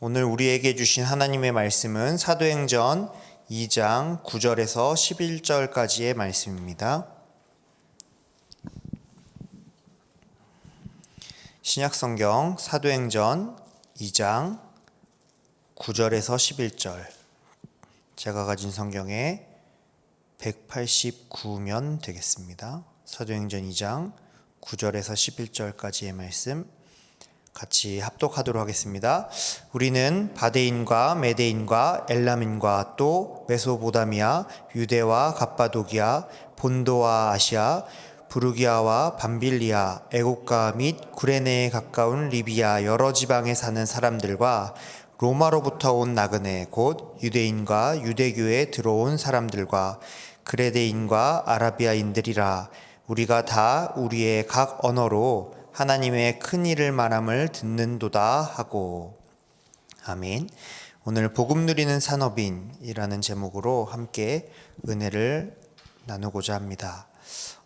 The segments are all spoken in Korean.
오늘 우리에게 주신 하나님의 말씀은 사도행전 2장 9절에서 11절까지의 말씀입니다. 신약성경 사도행전 2장 9절에서 11절, 제가 가진 성경에 189면 되겠습니다. 사도행전 2장 9절에서 11절까지의 말씀 같이 합독하도록 하겠습니다. 우리는 바데인과 메데인과 엘람인과 또 메소보다미아, 유대와 갑바도기아, 본도와 아시아, 부르기아와 밤빌리아, 애국가 및 구레네에 가까운 리비아 여러 지방에 사는 사람들과 로마로부터 온 나그네 곧 유대인과 유대교에 들어온 사람들과 그레데인과 아라비아인들이라. 우리가 다 우리의 각 언어로 하나님의 큰 일을 말함을 듣는도다 하고. 아멘. 오늘 복음 누리는 산업인이라는 제목으로 함께 은혜를 나누고자 합니다.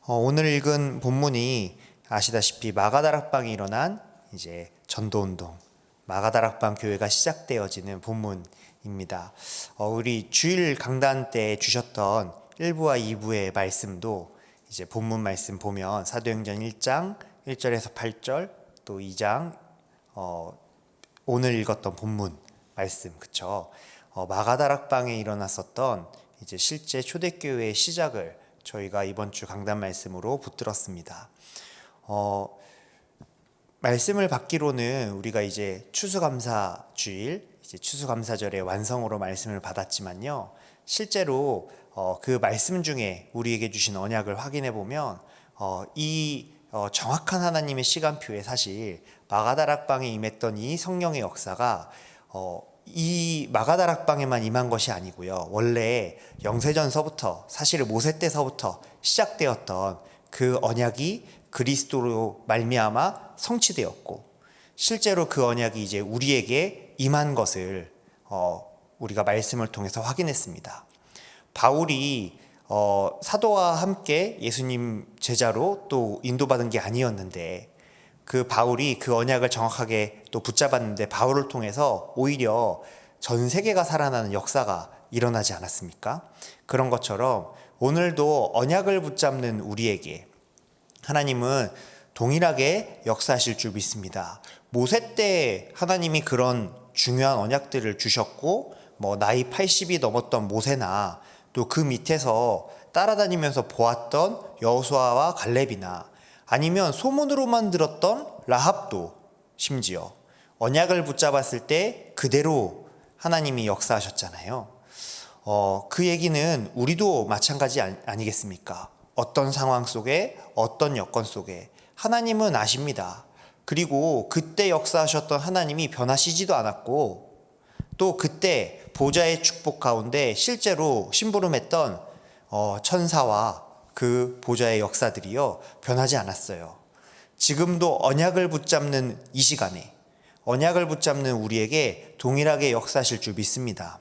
오늘 읽은 본문이 아시다시피 마가다락방에 일어난 이제 전도운동, 마가다락방 교회가 시작되어지는 본문입니다. 우리 주일 강단 때 주셨던 1부와 2부의 말씀도 이제 본문 말씀 보면 사도행전 1장 1절에서 8절, 또 2장 오늘 읽었던 본문 말씀, 그쵸? 마가다락방에 일어났었던 이제 실제 초대교회의 시작을 저희가 이번 주 강단 말씀으로 붙들었습니다. 말씀을 받기로는 우리가 이제 추수감사 주일, 이제 추수감사절의 완성으로 말씀을 받았지만요, 실제로 그 말씀 중에 우리에게 주신 언약을 확인해 보면 정확한 하나님의 시간표에 사실 마가다락방에 임했던 이 성령의 역사가 이 마가다락방에만 임한 것이 아니고요, 원래 영세전서부터, 사실 모세 때서부터 시작되었던 그 언약이 그리스도로 말미암아 성취되었고, 실제로 그 언약이 이제 우리에게 임한 것을 우리가 말씀을 통해서 확인했습니다. 바울이 사도와 함께 예수님 제자로 또 인도받은 게 아니었는데, 그 바울이 그 언약을 정확하게 또 붙잡았는데 바울을 통해서 오히려 전 세계가 살아나는 역사가 일어나지 않았습니까? 그런 것처럼 오늘도 언약을 붙잡는 우리에게 하나님은 동일하게 역사하실 줄 믿습니다. 모세 때 하나님이 그런 중요한 언약들을 주셨고, 나이 80이 넘었던 모세나 또 그 밑에서 따라다니면서 보았던 여호수아와 갈렙이나 아니면 소문으로만 들었던 라합도 심지어 언약을 붙잡았을 때 그대로 하나님이 역사하셨잖아요. 그 얘기는 우리도 마찬가지 아니겠습니까? 어떤 상황 속에, 어떤 여건 속에 하나님은 아십니다. 그리고 그때 역사하셨던 하나님이 변하시지도 않았고, 또 그때 보좌의 축복 가운데 실제로 심부름했던 천사와 그 보좌의 역사들이요, 변하지 않았어요. 지금도 언약을 붙잡는 이 시간에 언약을 붙잡는 우리에게 동일하게 역사하실 줄 믿습니다.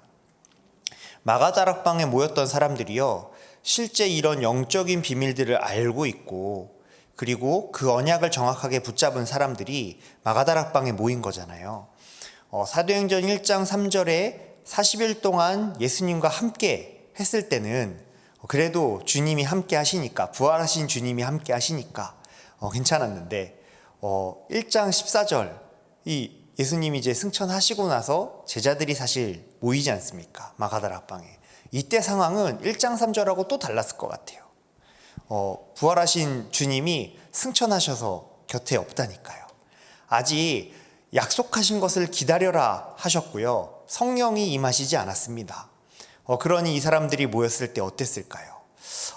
마가다락방에 모였던 사람들이요, 실제 이런 영적인 비밀들을 알고 있고, 그리고 그 언약을 정확하게 붙잡은 사람들이 마가다락방에 모인 거잖아요. 사도행전 1장 3절에 40일 동안 예수님과 함께 했을 때는 그래도 주님이 함께 하시니까, 부활하신 주님이 함께 하시니까 괜찮았는데, 1장 14절, 이 예수님이 이제 승천하시고 나서 제자들이 사실 모이지 않습니까? 마가다락방에. 이때 상황은 1장 3절하고 또 달랐을 것 같아요. 부활하신 주님이 승천하셔서 곁에 없다니까요. 아직 약속하신 것을 기다려라 하셨고요, 성령이 임하시지 않았습니다. 그러니 이 사람들이 모였을 때 어땠을까요?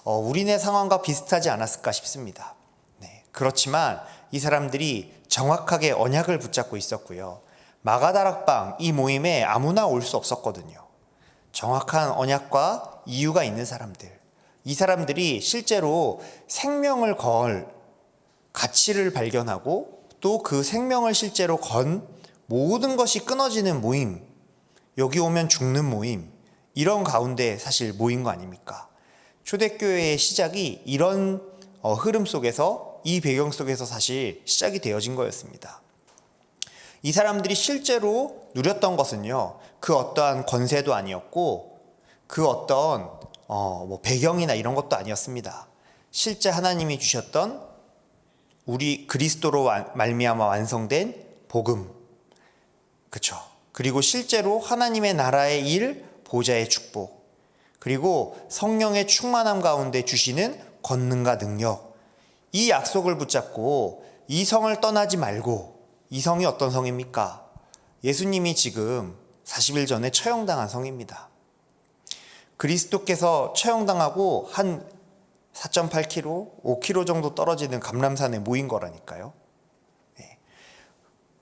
우리네 상황과 비슷하지 않았을까 싶습니다. 네, 그렇지만 이 사람들이 정확하게 언약을 붙잡고 있었고요, 마가다락방 이 모임에 아무나 올 수 없었거든요. 정확한 언약과 이유가 있는 사람들, 이 사람들이 실제로 생명을 걸 가치를 발견하고 또 그 생명을 실제로 건 모든 것이 끊어지는 모임, 여기 오면 죽는 모임, 이런 가운데 사실 모인 거 아닙니까? 초대교회의 시작이 이런 흐름 속에서, 이 배경 속에서 사실 시작이 되어진 거였습니다. 이 사람들이 실제로 누렸던 것은요, 그 어떠한 권세도 아니었고 그 어떤 뭐 배경이나 이런 것도 아니었습니다. 실제 하나님이 주셨던 우리 그리스도로 말미암아 완성된 복음, 그렇죠. 그리고 실제로 하나님의 나라의 일, 보좌의 축복, 그리고 성령의 충만함 가운데 주시는 권능과 능력, 이 약속을 붙잡고 이 성을 떠나지 말고, 이 성이 어떤 성입니까? 예수님이 지금 40일 전에 처형당한 성입니다. 그리스도께서 처형당하고 한 4.8km, 5km 정도 떨어지는 감람산에 모인 거라니까요.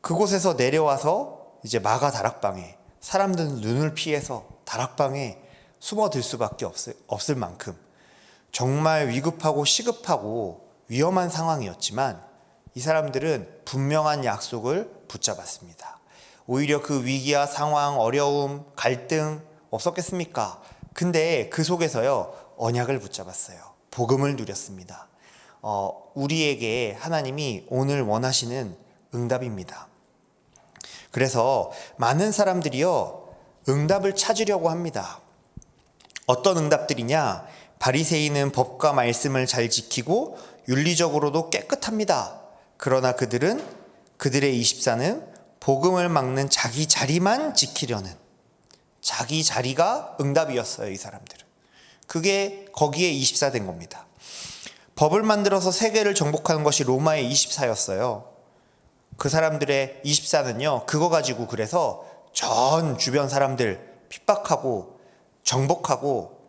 그곳에서 내려와서 이제 마가 다락방에, 사람들은 눈을 피해서 다락방에 숨어들 수밖에 없을 만큼 정말 위급하고 시급하고 위험한 상황이었지만 이 사람들은 분명한 약속을 붙잡았습니다. 오히려 그 위기와 상황, 어려움, 갈등 없었겠습니까? 근데 그 속에서요, 언약을 붙잡았어요. 복음을 누렸습니다. 우리에게 하나님이 오늘 원하시는 응답입니다. 그래서 많은 사람들이요, 응답을 찾으려고 합니다. 어떤 응답들이냐? 바리새인은 법과 말씀을 잘 지키고 윤리적으로도 깨끗합니다. 그러나 그들의 24는 복음을 막는 자기 자리만 지키려는, 자기 자리가 응답이었어요, 이 사람들은. 그게 거기에 24된 겁니다. 법을 만들어서 세계를 정복하는 것이 로마의 24였어요. 그 사람들의 24는요, 그거 가지고 그래서 전 주변 사람들 핍박하고 정복하고,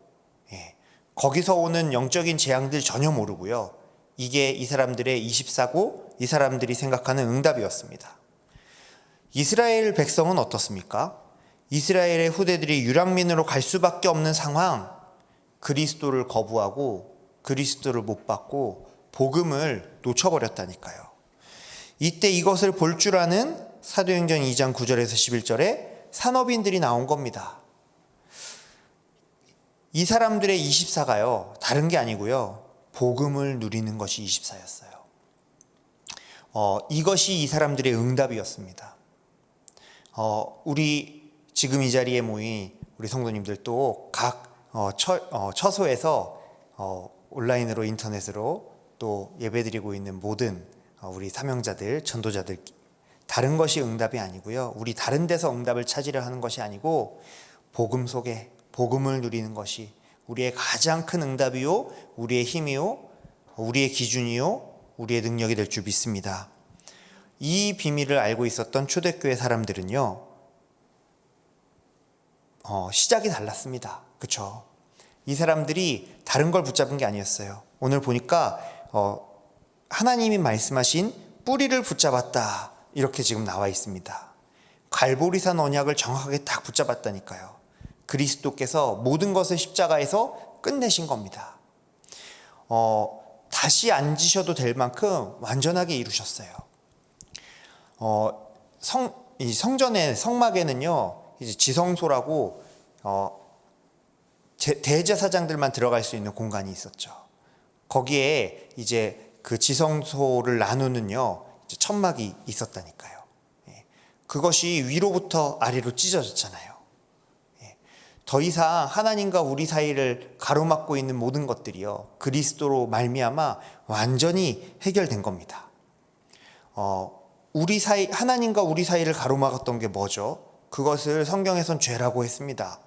거기서 오는 영적인 재앙들 전혀 모르고요. 이게 이 사람들의 24고 이 사람들이 생각하는 응답이었습니다. 이스라엘 백성은 어떻습니까? 이스라엘의 후대들이 유랑민으로 갈 수밖에 없는 상황, 그리스도를 거부하고 그리스도를 못 받고 복음을 놓쳐버렸다니까요. 이때 이것을 볼 줄 아는 사도행전 2장 9절에서 11절에 산업인들이 나온 겁니다. 이 사람들의 24가요, 다른 게 아니고요, 복음을 누리는 것이 24였어요. 이것이 이 사람들의 응답이었습니다. 우리 지금 이 자리에 모인 우리 성도님들도 각 처소에서 온라인으로, 인터넷으로 또 예배드리고 있는 모든 우리 사명자들, 전도자들, 다른 것이 응답이 아니고요, 우리 다른 데서 응답을 찾으려 하는 것이 아니고 복음 속에 복음을 누리는 것이 우리의 가장 큰 응답이요, 우리의 힘이요, 우리의 기준이요, 우리의 능력이 될 줄 믿습니다. 이 비밀을 알고 있었던 초대교회 사람들은요, 시작이 달랐습니다. 그렇죠? 이 사람들이 다른 걸 붙잡은 게 아니었어요. 오늘 보니까 하나님이 말씀하신 뿌리를 붙잡았다, 이렇게 지금 나와 있습니다. 갈보리산 언약을 정확하게 딱 붙잡았다니까요. 그리스도께서 모든 것을 십자가에서 끝내신 겁니다. 다시 앉으셔도 될 만큼 완전하게 이루셨어요. 이 성전의 성막에는요, 이제 지성소라고 대제사장들만 들어갈 수 있는 공간이 있었죠. 거기에 이제 그 지성소를 나누는요, 이제 천막이 있었다니까요. 그것이 위로부터 아래로 찢어졌잖아요. 더 이상 하나님과 우리 사이를 가로막고 있는 모든 것들이요, 그리스도로 말미암아 완전히 해결된 겁니다. 하나님과 우리 사이를 가로막았던 게 뭐죠? 그것을 성경에선 죄라고 했습니다.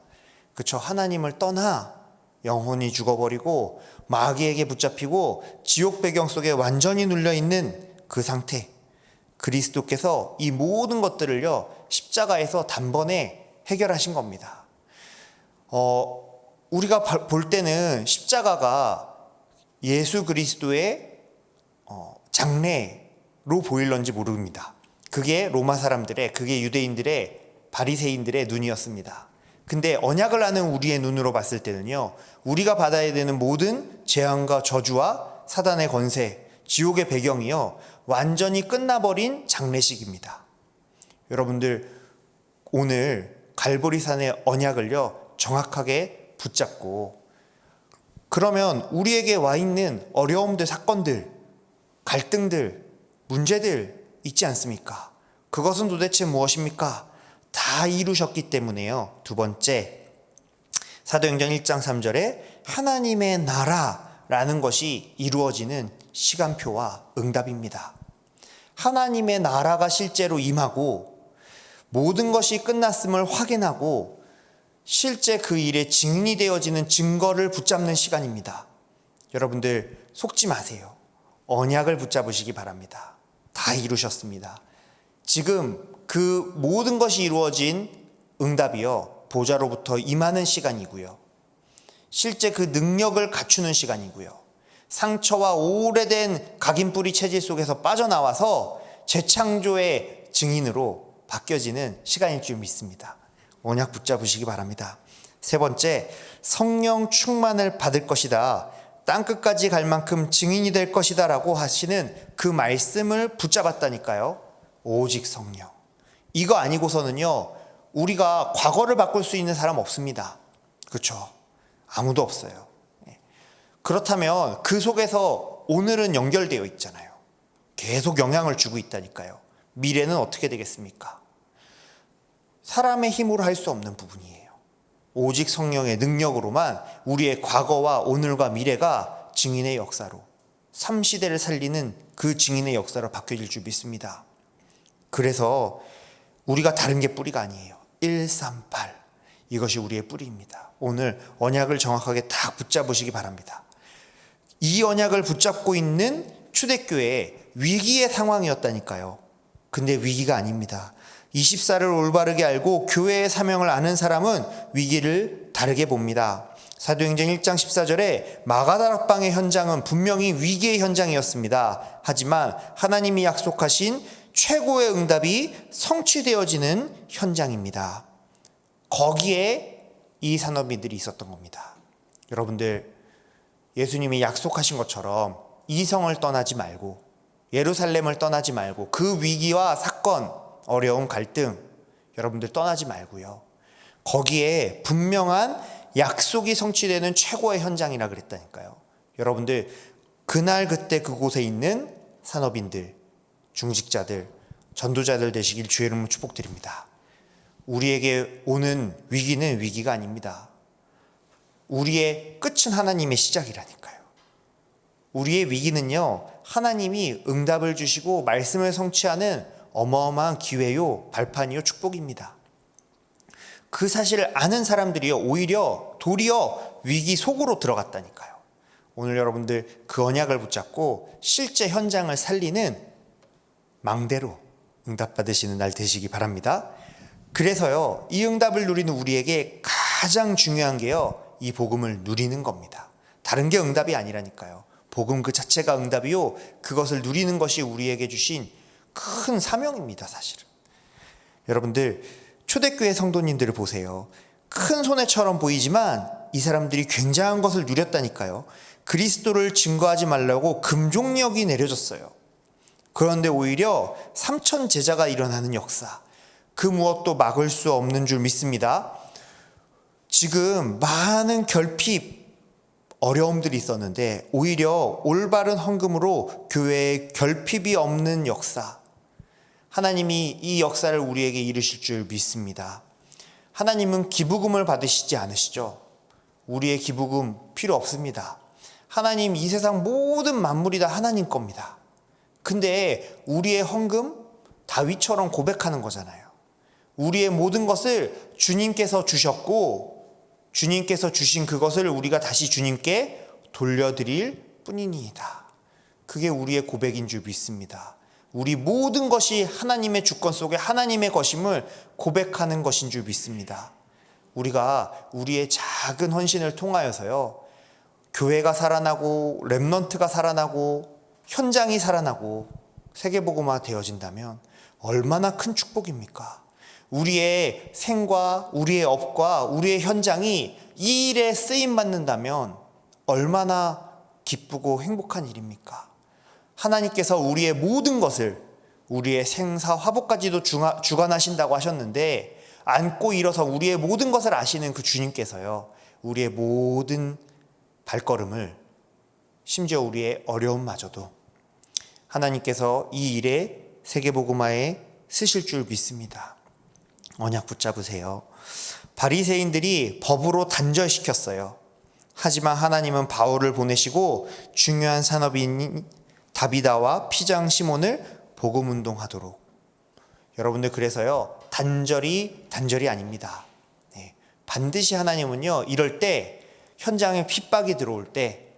그쵸? 하나님을 떠나 영혼이 죽어버리고 마귀에게 붙잡히고 지옥 배경 속에 완전히 눌려있는 그 상태, 그리스도께서 이 모든 것들을요, 십자가에서 단번에 해결하신 겁니다. 우리가 볼 때는 십자가가 예수 그리스도의 장례로 보일런지 모릅니다. 그게 로마 사람들의, 그게 유대인들의, 바리새인들의 눈이었습니다. 근데 언약을 아는 우리의 눈으로 봤을 때는요, 우리가 받아야 되는 모든 재앙과 저주와 사단의 권세, 지옥의 배경이요, 완전히 끝나버린 장례식입니다. 여러분들, 오늘 갈보리산의 언약을요, 정확하게 붙잡고, 그러면 우리에게 와 있는 어려움들, 사건들, 갈등들, 문제들 있지 않습니까? 그것은 도대체 무엇입니까? 다 이루셨기 때문에요. 두 번째, 사도행전 1장 3절에 하나님의 나라라는 것이 이루어지는 시간표와 응답입니다. 하나님의 나라가 실제로 임하고 모든 것이 끝났음을 확인하고 실제 그 일의 증인이 되어지는 증거를 붙잡는 시간입니다. 여러분들 속지 마세요. 언약을 붙잡으시기 바랍니다. 다 이루셨습니다. 지금 그 모든 것이 이루어진 응답이요, 보좌로부터 임하는 시간이고요, 실제 그 능력을 갖추는 시간이고요, 상처와 오래된 각인뿌리 체질 속에서 빠져나와서 재창조의 증인으로 바뀌어지는 시간일 줄 믿습니다. 언약 붙잡으시기 바랍니다. 세 번째, 성령 충만을 받을 것이다, 땅끝까지 갈 만큼 증인이 될 것이다 라고 하시는 그 말씀을 붙잡았다니까요. 오직 성령. 이거 아니고서는요, 우리가 과거를 바꿀 수 있는 사람 없습니다. 그렇죠? 아무도 없어요. 그렇다면 그 속에서 오늘은 연결되어 있잖아요. 계속 영향을 주고 있다니까요. 미래는 어떻게 되겠습니까? 사람의 힘으로 할 수 없는 부분이에요. 오직 성령의 능력으로만 우리의 과거와 오늘과 미래가 증인의 역사로, 3시대를 살리는 그 증인의 역사로 바뀌어질 줄 믿습니다. 그래서 우리가 다른 게 뿌리가 아니에요. 138, 이것이 우리의 뿌리입니다. 오늘 언약을 정확하게 다 붙잡으시기 바랍니다. 이 언약을 붙잡고 있는 초대교회의 위기의 상황이었다니까요. 근데 위기가 아닙니다. 24를 올바르게 알고 교회의 사명을 아는 사람은 위기를 다르게 봅니다. 사도행전 1장 14절에 마가다락방의 현장은 분명히 위기의 현장이었습니다. 하지만 하나님이 약속하신 최고의 응답이 성취되어지는 현장입니다. 거기에 이 산업인들이 있었던 겁니다. 여러분들, 예수님이 약속하신 것처럼 이성을 떠나지 말고 예루살렘을 떠나지 말고 그 위기와 사건, 어려운 갈등, 여러분들 떠나지 말고요, 거기에 분명한 약속이 성취되는 최고의 현장이라 그랬다니까요. 여러분들, 그날 그때 그곳에 있는 산업인들, 중직자들, 전도자들 되시길 주의 이름으로 축복드립니다. 우리에게 오는 위기는 위기가 아닙니다. 우리의 끝은 하나님의 시작이라니까요. 우리의 위기는요, 하나님이 응답을 주시고 말씀을 성취하는 어마어마한 기회요, 발판이요, 축복입니다. 그 사실을 아는 사람들이요, 오히려 도리어 위기 속으로 들어갔다니까요. 오늘 여러분들 그 언약을 붙잡고 실제 현장을 살리는 망대로 응답받으시는 날 되시기 바랍니다. 그래서요, 이 응답을 누리는 우리에게 가장 중요한 게요, 이 복음을 누리는 겁니다. 다른 게 응답이 아니라니까요. 복음 그 자체가 응답이요, 그것을 누리는 것이 우리에게 주신 큰 사명입니다, 사실은. 여러분들, 초대교회 성도님들을 보세요. 큰 손해처럼 보이지만 이 사람들이 굉장한 것을 누렸다니까요. 그리스도를 증거하지 말라고 금종력이 내려졌어요. 그런데 오히려 3천 제자가 일어나는 역사, 그 무엇도 막을 수 없는 줄 믿습니다. 지금 많은 결핍, 어려움들이 있었는데 오히려 올바른 헌금으로 교회에 결핍이 없는 역사, 하나님이 이 역사를 우리에게 이루실 줄 믿습니다. 하나님은 기부금을 받으시지 않으시죠? 우리의 기부금 필요 없습니다. 하나님, 이 세상 모든 만물이 다 하나님 겁니다. 근데 우리의 헌금, 다윗처럼 고백하는 거잖아요. 우리의 모든 것을 주님께서 주셨고 주님께서 주신 그것을 우리가 다시 주님께 돌려드릴 뿐이니이다. 그게 우리의 고백인 줄 믿습니다. 우리 모든 것이 하나님의 주권 속에 하나님의 것임을 고백하는 것인 줄 믿습니다. 우리가 우리의 작은 헌신을 통하여서요, 교회가 살아나고 렘넌트가 살아나고 현장이 살아나고 세계복음화 되어진다면 얼마나 큰 축복입니까? 우리의 생과 우리의 업과 우리의 현장이 이 일에 쓰임받는다면 얼마나 기쁘고 행복한 일입니까? 하나님께서 우리의 모든 것을, 우리의 생사 화복까지도 주관하신다고 하셨는데, 안고 일어서 우리의 모든 것을 아시는 그 주님께서요, 우리의 모든 발걸음을, 심지어 우리의 어려움마저도 하나님께서 이 일에 세계복음화에 쓰실 줄 믿습니다. 언약 붙잡으세요. 바리새인들이 법으로 단절시켰어요. 하지만 하나님은 바울을 보내시고 중요한 산업인 다비다와 피장 시몬을 복음 운동하도록. 여러분들, 그래서요, 단절이 아닙니다. 네, 반드시 하나님은요, 이럴 때, 현장에 핍박이 들어올 때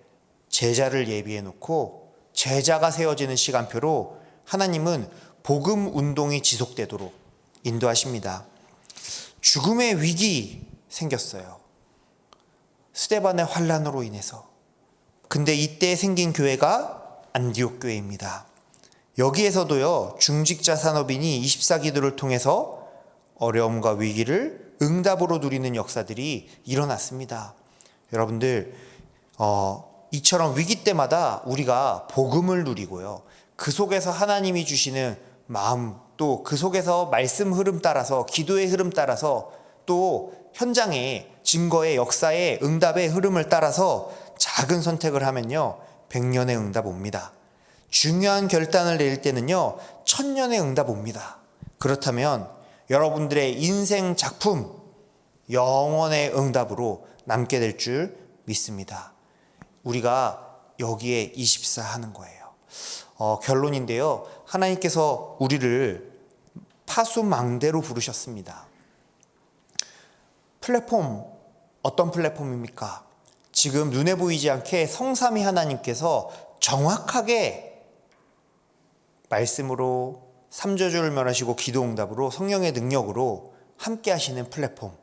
제자를 예비해 놓고 제자가 세워지는 시간표로 하나님은 복음 운동이 지속되도록 인도하십니다. 죽음의 위기 생겼어요. 스데반의 환란으로 인해서. 근데 이때 생긴 교회가 안디옥 교회입니다. 여기에서도요, 중직자 산업인이 24기도를 통해서 어려움과 위기를 응답으로 누리는 역사들이 일어났습니다. 여러분들, 이처럼 위기 때마다 우리가 복음을 누리고요, 그 속에서 하나님이 주시는 마음, 또 그 속에서 말씀 흐름 따라서, 기도의 흐름 따라서, 또 현장의 증거의 역사의 응답의 흐름을 따라서 작은 선택을 하면요, 100년의 응답 옵니다. 중요한 결단을 내릴 때는요, 1000년의 응답 옵니다. 그렇다면 여러분들의 인생 작품, 영원의 응답으로 남게 될 줄 믿습니다. 우리가 여기에 24 하는 거예요. 결론인데요, 하나님께서 우리를 파수망대로 부르셨습니다. 플랫폼, 어떤 플랫폼입니까? 지금 눈에 보이지 않게 성삼위 하나님께서 정확하게 말씀으로, 삼저주를 멸하시고 기도응답으로, 성령의 능력으로 함께 하시는 플랫폼.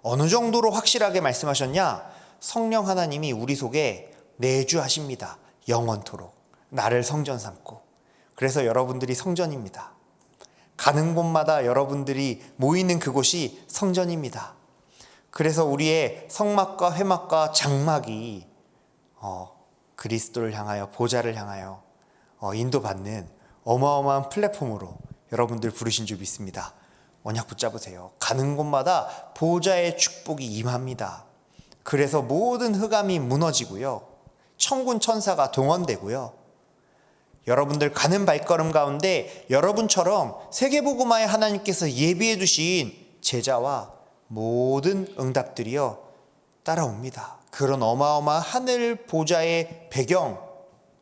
어느 정도로 확실하게 말씀하셨냐? 성령 하나님이 우리 속에 내주하십니다. 영원토록 나를 성전 삼고. 그래서 여러분들이 성전입니다. 가는 곳마다 여러분들이 모이는 그곳이 성전입니다. 그래서 우리의 성막과 회막과 장막이 그리스도를 향하여, 보좌를 향하여 인도받는 어마어마한 플랫폼으로 여러분들 부르신 줄 믿습니다. 언약 붙잡으세요. 가는 곳마다 보좌의 축복이 임합니다. 그래서 모든 흑암이 무너지고요, 천군 천사가 동원되고요, 여러분들 가는 발걸음 가운데 여러분처럼 세계복음화에 하나님께서 예비해 두신 제자와 모든 응답들이요 따라옵니다. 그런 어마어마한 하늘 보좌의 배경,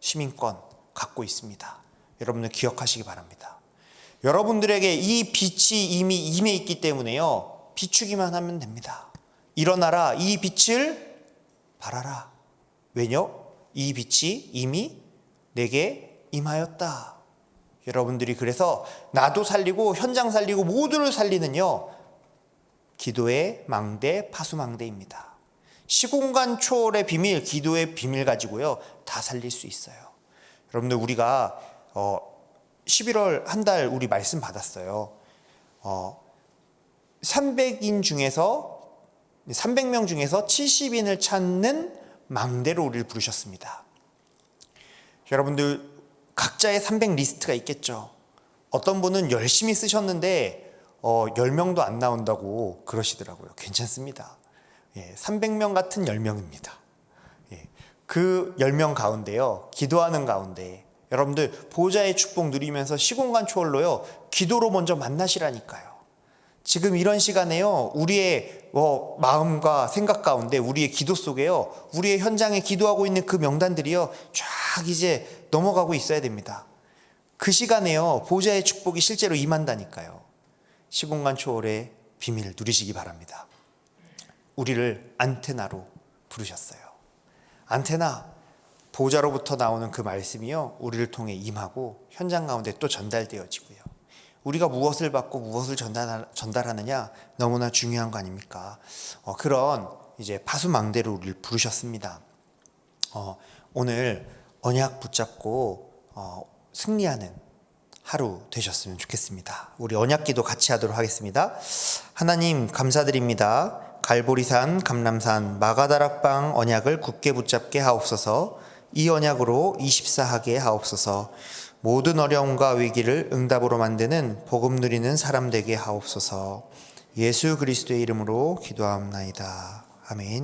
시민권 갖고 있습니다. 여러분들 기억하시기 바랍니다. 여러분들에게 이 빛이 이미 임해 있기 때문에요, 비추기만 하면 됩니다. 일어나라, 이 빛을 발하라. 왜뇨? 이 빛이 이미 내게 임하였다. 여러분들이 그래서 나도 살리고 현장 살리고 모두를 살리는요, 기도의 망대, 파수망대입니다. 시공간 초월의 비밀, 기도의 비밀 가지고요 다 살릴 수 있어요. 여러분들, 우리가 11월 한 달 우리 말씀 받았어요. 300명 중에서 70인을 찾는 망대로 우리를 부르셨습니다. 여러분들, 각자의 300 리스트가 있겠죠. 어떤 분은 열심히 쓰셨는데 10명도 안 나온다고 그러시더라고요. 괜찮습니다. 300명 같은 10명입니다. 그 10명 가운데요, 기도하는 가운데 여러분들 보좌의 축복 누리면서 시공간 초월로요, 기도로 먼저 만나시라니까요. 지금 이런 시간에요, 우리의 마음과 생각 가운데, 우리의 기도 속에요, 우리의 현장에 기도하고 있는 그 명단들이요 쫙 이제 넘어가고 있어야 됩니다. 그 시간에요, 보좌의 축복이 실제로 임한다니까요. 시공간 초월의 비밀 누리시기 바랍니다. 우리를 안테나로 부르셨어요. 안테나, 보좌로부터 나오는 그 말씀이요 우리를 통해 임하고 현장 가운데 또 전달되어지고요. 우리가 무엇을 받고 무엇을 전달하느냐, 너무나 중요한 거 아닙니까? 그런 이제 파수망대로 우리를 부르셨습니다. 오늘 언약 붙잡고 승리하는 하루 되셨으면 좋겠습니다. 우리 언약기도 같이 하도록 하겠습니다. 하나님 감사드립니다. 갈보리산, 감람산, 마가다락방 언약을 굳게 붙잡게 하옵소서. 이 언약으로 24하게 하옵소서. 모든 어려움과 위기를 응답으로 만드는 복음 누리는 사람 되게 하옵소서. 예수 그리스도의 이름으로 기도하옵나이다. 아멘.